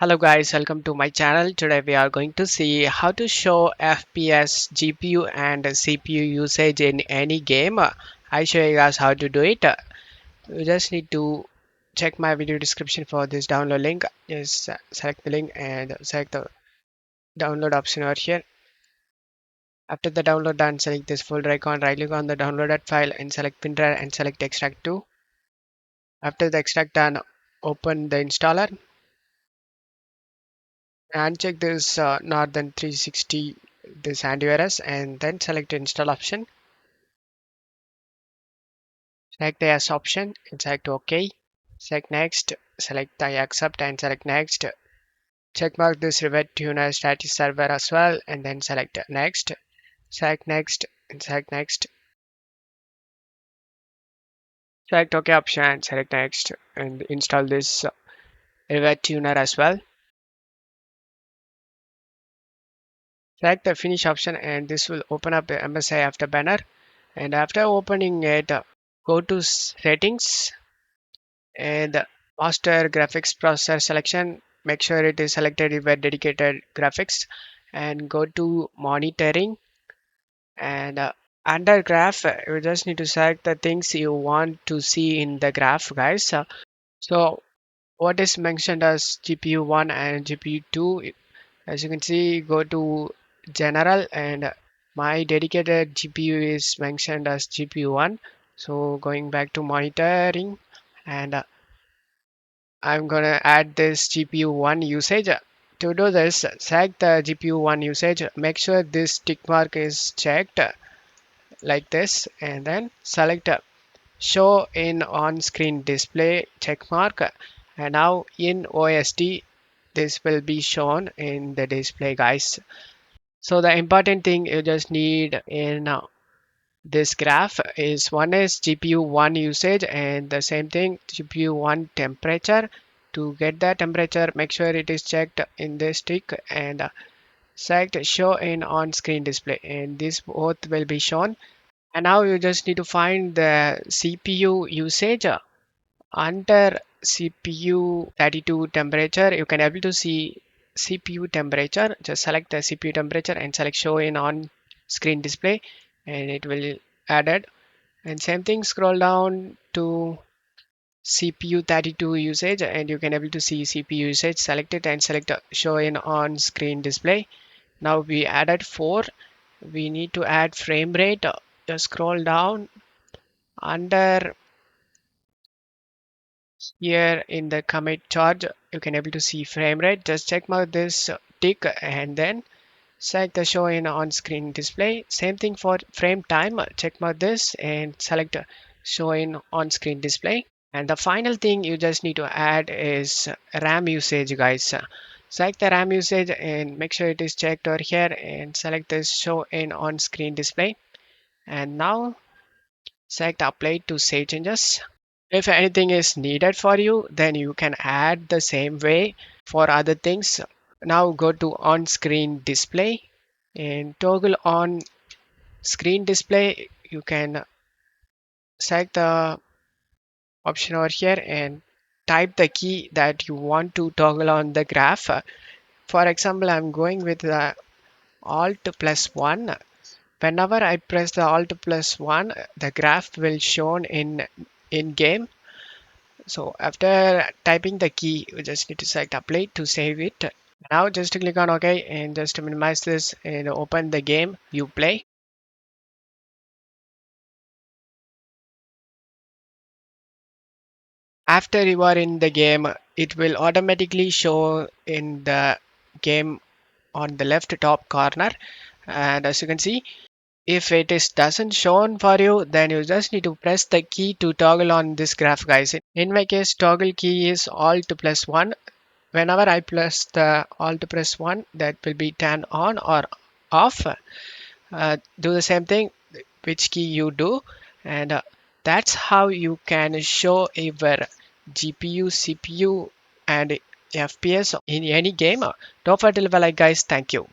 Hello guys, welcome to my channel. Today we are going to see how to show FPS, GPU and CPU usage in any game. I show you guys how to do it. You just need to check my video description for this download link. Just select the link and select the download option over here. After the download done, select this folder icon, right click on the downloaded file and select pin drive and select extract to. After the extract done, open the installer and check this Northern 360 this antivirus and then select install option. Select the yes option and select OK. Select next, select I accept and select next. Checkmark this revert tuner status server as well and then select next. Select next and select next. Select OK option and select next and install this revert tuner as well. Select the finish option and this will open up the MSI after banner. And after opening it, go to settings and master graphics processor selection. Make sure it is selected with dedicated graphics and go to monitoring and under graph you just need to select the things you want to see in the graph guys. So what is mentioned as GPU 1 and GPU 2, as you can see, go to general and my dedicated GPU is mentioned as GPU 1. So going back to monitoring and I'm gonna add this GPU 1 usage. To do this, select the GPU 1 usage. Make sure this tick mark is checked like this, and then select show in on-screen display check mark. And now in OSD, this will be shown in the display, guys. So the important thing you just need in this graph is one is GPU 1 usage and the same thing GPU 1 temperature. To get the temperature, make sure it is checked in this tick and select show in on screen display and this both will be shown. And now you just need to find the CPU usage under CPU 32 temperature. You can able to see CPU temperature. Just select the CPU temperature and select show in on screen display and it will added. And same thing, scroll down to CPU 32 usage and you can able to see CPU usage. Select it and select show in on screen display. Now we added 4. We need to add frame rate. Just scroll down under here in the commit charge. You can able to see frame rate. Just check mark this tick and then select the show in on screen display. Same thing for frame time. Check mark this and select show in on screen display. And the final thing you just need to add is RAM usage, guys. Select the RAM usage and make sure it is checked over here and select this show in on screen display. And now select apply to save changes. If anything is needed for you, then you can add the same way for other things. Now go to on screen display and toggle on screen display. You can select the option over here and type the key that you want to toggle on the graph. For example, I'm going with the Alt+1. Whenever I press the Alt+1, the graph will shown in game. So after typing the key, you just need to select apply to save it. Now just click on OK and just minimize this and open the game you play. After you are in the game, it will automatically show in the game on the left top corner. And as you can see, if it is doesn't shown for you, then you just need to press the key to toggle on this graph, guys. In my case, toggle key is Alt+1. Whenever I press the Alt+1, that will be turned on or off. Do the same thing which key you do, and that's how you can show your GPU, CPU and FPS in any game. Don't forget to leave a like, guys. Thank you.